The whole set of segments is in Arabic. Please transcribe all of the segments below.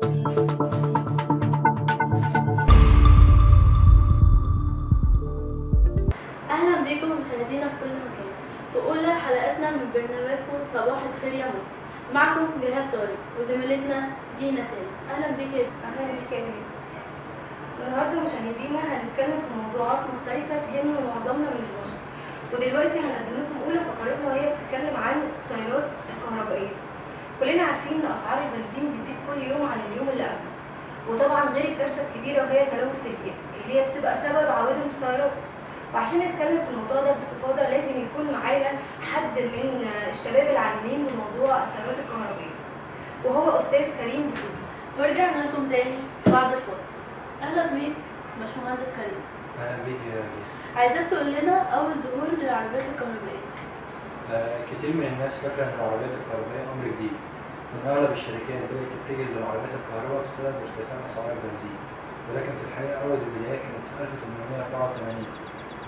أهلا بيكم مشاهدينا في كل مكان في أولى حلقاتنا من برنامجكم صباح الخير يا مصر. معكم جهاد طارق وزميلتنا دينا سالم. أهلا بيك يا دينا. أهلا بيك يا جهاد. النهارده مشاهدينا هنتكلم في موضوعات مختلفة تهم معظمنا من البشر، ودلوقتي هنقدم لكم أولى فقرتنا وهي بتتكلم عن السيارات الكهربائية. كلنا عارفين إن أسعار البنزين بتزيد كل يوم عن اليوم اللي قبله، وطبعا غير الكارثة الكبيرة وهي تلوث البيئة اللي هي بتبقى سبب عوادم السيارات. وعشان نتكلم في الموضوع ده باستفاضة لازم يكون معانا حد من الشباب العاملين بموضوع السيارات الكهربائية، وهو أستاذ كريم دسوقي. ورجعنا لكم تاني بعد الفاصل. أهلا بيك باشمهندس كريم. أهلا بيك يا جيل. عايزاك تقول لنا أول ظهور للعربيات الكهربائية. كتير من الناس فاكرة إن العربيات الكهربائية أمر جديد، وإن أغلب الشركات بدأت تتجه للعربيات الكهرباء بسبب ارتفاع أسعار البنزين، ولكن في الحقيقة أول البدايات كانت في 1884.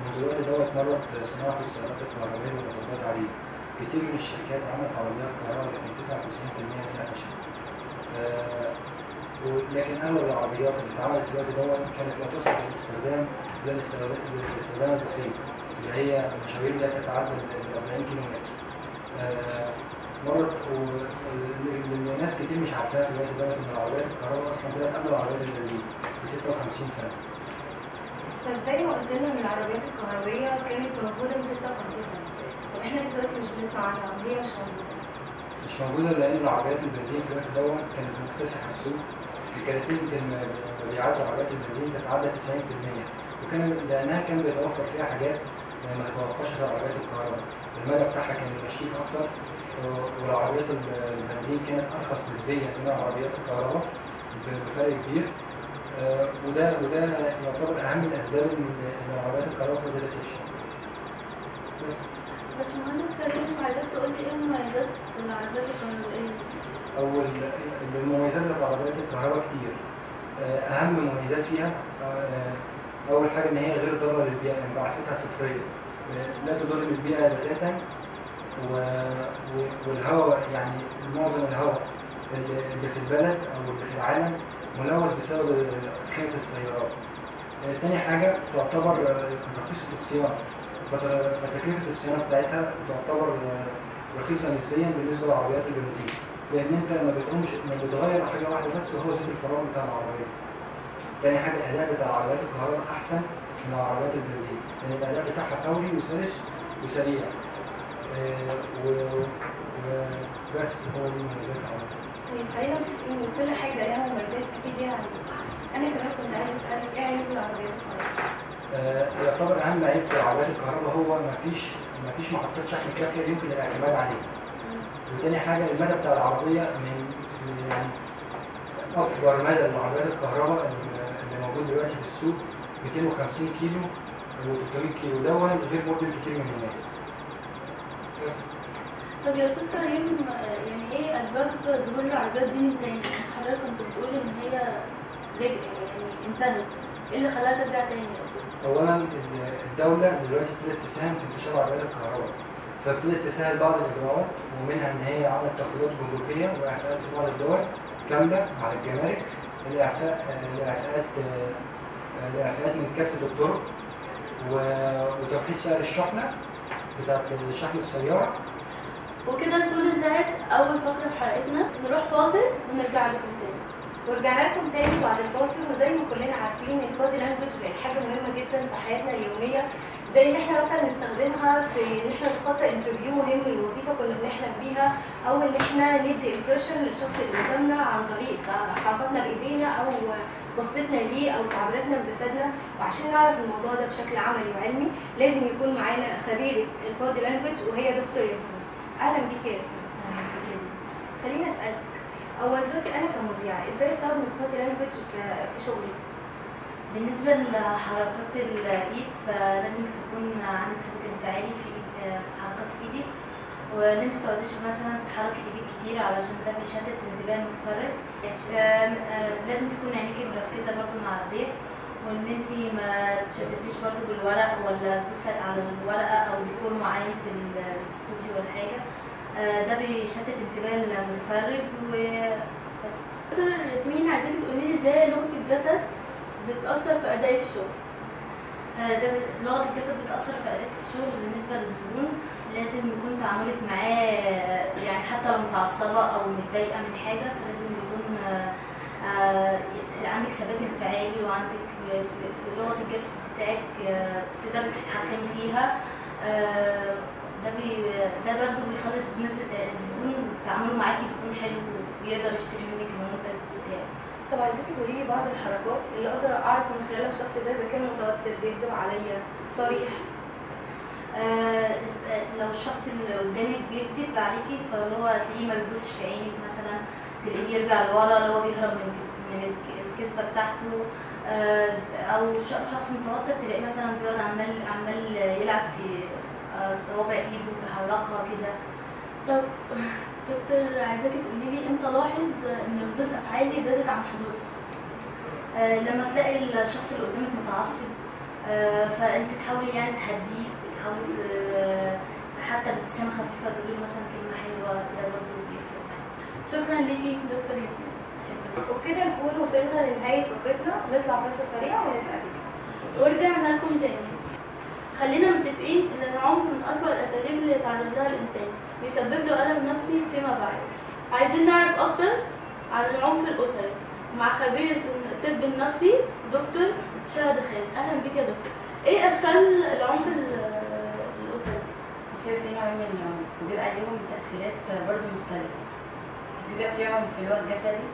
منذ الوقت دوت مرت صناعة السيارات الكهربائية بمطبات عديدة. كتير من الشركات عملت عربيات كهرباء لكن 99% منها فشلت. لكن أغلب العربيات اللي اتعملت في الوقت دوت كانت لا تصلح للاستخدام البسيط، اللي هي مشاوير لا تتعدى 40 كيلو متر. مرت اللي ناس كتير مش عارفاها في الوقت دوت إن العربيات الكهرباء أصلا طلعت قبل العربيات البنزين ب 56 سنة. طب زي ما قلت لنا ان العربيات الكهربائية كانت موجودة من 56 سنة، طب احنا دلوقتي مش بنسمع عنها وهي مش موجودة. مش موجودة لأن العربيات البنزين في الوقت دوت كانت مكتسحة السوق، كانت نسبة مبيعات العربيات البنزين تتعدى 90%، وكان لأنها كان بيتوفر فيها حاجات ما تتوفرش في العربيات الكهرباء. المدى بتاعها كان يمشيك أكتر، والعربيات البنزين كانت أرخص نسبيا من العربيات الكهرباء بفرق كبير. وده يعتبر أهم الأسباب إن العربيات الكهرباء فضلت تفشل. بس. باشمهندس كريم، عايزاك تقول لي إيه مميزات العربيات الكهربائية؟ المميزات بتاعت العربيات الكهرباء كتير. أهم مميزات فيها أول حاجة إن هي غير ضارة للبيئة، انبعاثاتها صفرية، لا تضر بالبيئة بتاتا. والهواء يعني معظم الهواء اللي في البلد أو اللي في العالم ملوث بسبب تدخين السيارات. تاني حاجة تعتبر رخيصة الصيانة، فتكلفة الصيانة بتاعتها تعتبر رخيصة نسبيا بالنسبة لعربيات البنزين، لأن أنت ما بتغير حاجة واحدة بس وهو زيت الفرامل بتاع العربية. تاني حاجة الأداء بتاع عربيات الكهرباء أحسن من عربيات البنزين، لأن الأداء بتاعها فوري وسلس وسريع. وبس هو دي مميزات العربية. طيب خلينا متفقين ان كل حاجة ليها مميزات أكيد ليها عيوب. أنا كمان كنت عايزة أسألك إيه عيوب العربيات الكهربائية؟ يعتبر أهم عيب في العربيات الكهرباء هو مفيش محطات شحن كافية يمكن الاعتماد عليها. وتاني حاجة المدى بتاع العربية يعني أكبر مدى للعربيات الكهرباء اللي موجود دلوقتي في السوق 250 كيلو و300 كيلو، دوت غير مرضي لكتير من الناس. بس. طب يا أستاذ كريم، يعني إيه أسباب ظهور العربيات دي من تاني؟ حضرتك كنت بتقول إن هي يعني انتهت، إيه اللي خلاها ترجع تاني؟ أولاً الدولة دلوقتي ابتدت تساهم في انتشار عربيات الكهرباء، فابتدت تسهل بعض الإجراءات، ومنها إن هي عملت تخفيضات جمركية وإعفاءات في بعض الدول كاملة على الجمارك، الإعفاءات من كافة الطرق، وتوحيد سعر الشحنة بتاعت شحن السيارة. وكده نكون انتهت أول فقرة في حلقتنا. نروح فاصل ونرجع لكم تاني. ورجعنا لكم تاني بعد الفاصل. وزي ما كلنا عارفين البادي لانجوج بقت حاجة مهمة جدا في حياتنا اليومية، زي ان احنا مثلا نستخدمها في ان احنا نخطط انترفيو مهم للوظيفة كنا بنحلم بيها، او ان احنا ندي امبريشن للشخص اللي قدامنا عن طريق حركاتنا بايدينا او بصتنا ليه او تعبيراتنا بجسدنا. وعشان نعرف الموضوع ده بشكل عملي وعلمي لازم يكون معانا خبيرة البادي لانجوج وهي دكتور ياسمين. اهلا بيك يا ياسمين. اهلا بيك. خليني اسالك، اول دلوقتي انا كمذيعة ازاي استخدم البادي لانجوج في شغلي؟ بالنسبة لحركات الإيد فلازم تكون عندك ثبات انفعالي في حركات إيدك، وإن أنت متقعديش مثلا تحركي إيدك كتير علشان ده بيشتت انتباه المتفرج. لازم تكون عينيكي مركزة برضو مع الضيف، وإن أنت ما تشتتيش برضو بالورق ولا تبصي على الورقة أو ديكور معين في الاستوديو ولا حاجة. ده بيشتت انتباه المتفرج وبس. دكتور ياسمين، ازاي لغة الجسد بتأثر في أدائي في الشغل؟ لغة الجسد بتأثر في أداء الشغل بالنسبة للزبون. لازم يكون تعاملك معاه يعني حتى لو متعصبة أو متضايقة من حاجة، فلازم يكون عندك ثبات انفعالي، وعندك في لغة الجسد بتاعك تقدري تتحكمي فيها. ده برضه بيخلي بالنسبة للزبون تعامله معاكي بيكون حلو، ويقدر يشتري منك المنتج بتاعك. طب عايزاكي تقولي لي بعض الحركات اللي اقدر اعرف من خلالها الشخص ده اذا كان متوتر، بيكذب عليا، صريح. لو الشخص اللي قدامك بيكذب عليكي، فاللي هو هتلاقيه ما بيبصش في عينك مثلا، تلاقيه بيرجع لورا اللي هو بيهرب من الكذبة بتاعته. أو شخص متوتر تلاقيه مثلا بيقعد عمال يلعب في صوابع ايده بحركها كده. طب دكتور، عايزاكي تقولي لي امتى الاحظ ان ردود افعالي زادت عن حدودها؟ لما تلاقي الشخص اللي قدامك متعصب، فانت تحاولي يعني تهديه، تحاولي حتى بابتسامه خفيفه تقولي له مثلا كلمه حلوه، ده برضه بيفرق. شكرا ليكي دكتور ياسمين. شكرا. وبكده نكون وصلنا لنهاية فقرتنا، نطلع فاصل سريع ونرجع تاني. ورجعنا لكم تاني. خلينا متفقين ان العنف من اسوأ الاساليب اللي يتعرض لها الانسان، بيسبب له الم نفسي فيما بعد. عايزين نعرف اكتر عن العنف الاسري مع خبيرة الطب النفسي دكتور شهد خالد. اهلا بك يا دكتور. ايه اشكال العنف الاسري؟ بصي، في نوع من العنف وبيبقى ليهم تأثيرات برضه مختلفة. بيبقى في عنف اللي هو الجسدي،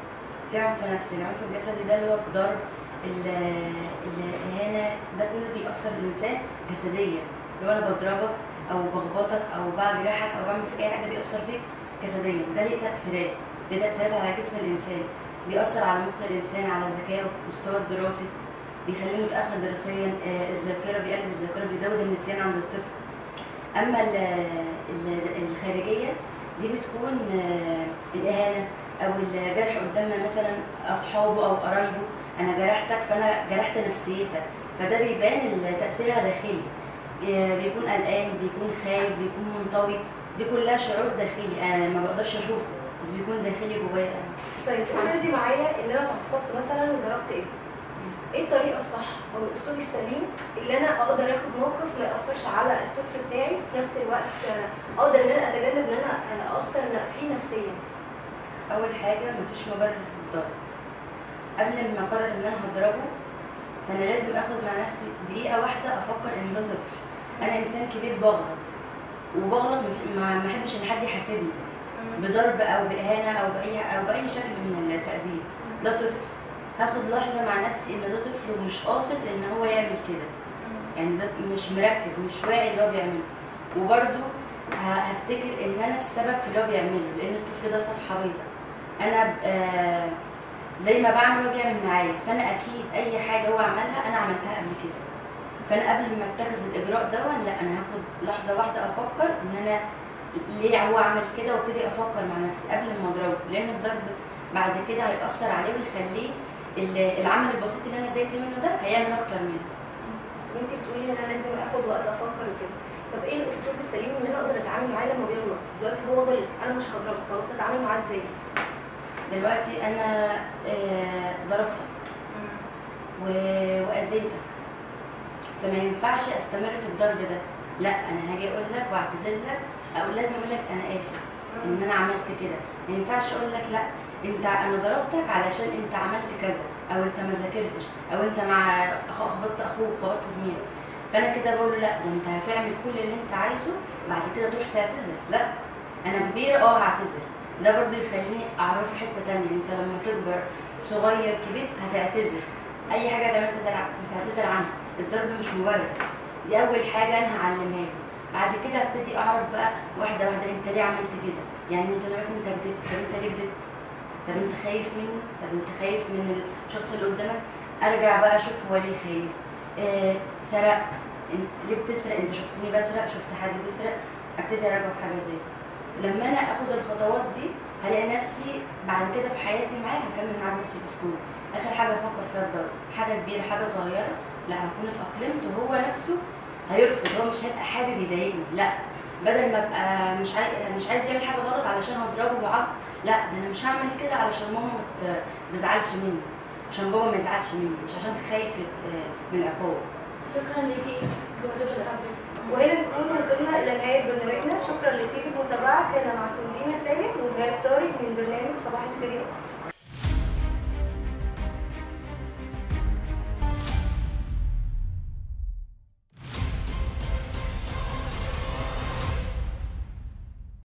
في عنف نفسي. العنف الجسدي ده اللي هو الضرب، الإهانة، ده كله بيأثر بالإنسان جسديا. لو أنا بضربك أو بخبطك أو بجرحك أو بعمل فيك أي حاجة بيأثر فيك جسديا. ده ليه تأثيرات، ليه تأثيرات على جسم الإنسان، بيأثر على مخ الإنسان، على ذكائه ومستوى الدراسي، بيخليه متأخر دراسيا، الذاكرة، بيقلل الذاكرة، بيزود النسيان عند الطفل. أما الخارجية دي بتكون الإهانة أو الجرح قدام مثلا أصحابه أو قرايبه. أنا جرحتك فأنا جرحت نفسيتك، فده بيبان تأثيرها داخلي، بيكون قلقان، بيكون خايف، بيكون منطوي. دي كلها شعور داخلي أنا ما بقدرش أشوفه، بس بيكون داخلي جوايا أنا. طيب افرضي معايا ان انا اتعصبت مثلا وضربت ابني، ايه الطريقه الصح او الاسلوب السليم اللي انا اقدر اخد موقف ما ياثرش على الطفل بتاعي، وفي نفس الوقت اقدر ان انا اتجنب ان انا اثر فيه نفسيا؟ أول حاجة مفيش مبرر للضرب. قبل ما أقرر إن أنا هضربه، فأنا لازم آخد مع نفسي دقيقة واحدة أفكر إن ده طفل. أنا إنسان كبير بغلط، وبغلط ما أحبش إن حد يحاسبني بضرب أو بإهانة أو بأي شكل من التأديب. ده طفل، هاخد لحظة مع نفسي إن ده طفل ومش قاصد إن هو يعمل كده، يعني ده مش مركز، مش واعي اللي هو بيعمله. وبرده هفتكر إن أنا السبب في اللي هو بيعمله، لأن الطفل ده صفحة بيضاء. أنا زي ما بعمل هو بيعمل معايا، فأنا أكيد أي حاجة هو عملها أنا عملتها قبل كده. فأنا قبل ما أتخذ الإجراء ده، لا، أنا هاخد لحظة واحدة أفكر إن أنا ليه هو عمل كده، وابتدي أفكر مع نفسي قبل ما أضربه، لأن الضرب بعد كده هيأثر عليه ويخليه العمل البسيط اللي انا اتضايقت منه ده هيعمل اكتر منه. وانتي بتقولي ان انا لازم اخد وقت افكر وكده. طب ايه الاسلوب السليم ان انا اقدر اتعامل معاه لما بيغلط؟ دلوقتي هو غلط، انا مش هضربه خلاص، اتعامل معاه ازاي؟ دلوقتي انا ضربتك واذيتك، فما ينفعش استمر في الضرب ده. لا، انا هاجي اقول لك واعتذر لك، او لازم اقول لك انا اسف ان انا عملت كده. ما ينفعش اقول لك لا انا ضربتك علشان انت عملت كذا، او انت ما ذاكرتش، او انت مع خبطت اخوك، خبطت زميلك. فانا كده بقول له لا، ده انت هتعمل كل اللي انت عايزه، بعد كده تروح تعتذر. لا، انا كبير هعتذر. ده برضو يخليني اعرف حته تانية، انت لما تكبر صغير كبير هتعتذر. اي حاجه هتعتذر عنها. الضرب مش مبرر. دي اول حاجه انا هعلمها له. بعد كده ابتدي اعرف بقى واحده واحده انت ليه عملت كده. يعني انت دلوقتي انت كدبت، طب انت ليه كدبت؟ طب انت خايف مني؟ طب انت خايف من الشخص اللي قدامك؟ ارجع بقى اشوف هو ليه خايف. سرق، ليه بتسرق؟ انت شفتني بسرق، شفت حد بيسرق؟ ابتدي اراجع في حاجه زي دي. لما انا اخد الخطوات دي هلاقي نفسي بعد كده في حياتي معاه هكمل معاه بنفسي بسهوله. اخر حاجه افكر فيها الضرب، حاجه كبيره حاجه صغيره، لا، هكون اتاقلمت وهو نفسه هيرفض. هو مش هيبقى حابب يضايقني، لا، بدل ما ابقى مش عايز يعمل حاجه غلط علشان هضربه وعض، لا، ده انا مش هعمل كده علشان ماما ما تزعلش مني. عشان بابا ما يزعلش مني، مش عشان خايف من العقاب. شكرا ليكي دكتور شهاب. وهنا نكون وصلنا الى نهايه برنامجنا. شكرا لطيب المتابعه. كان معكم دينا سالم وجهاد طارق من برنامج صباح الخير يا مصر.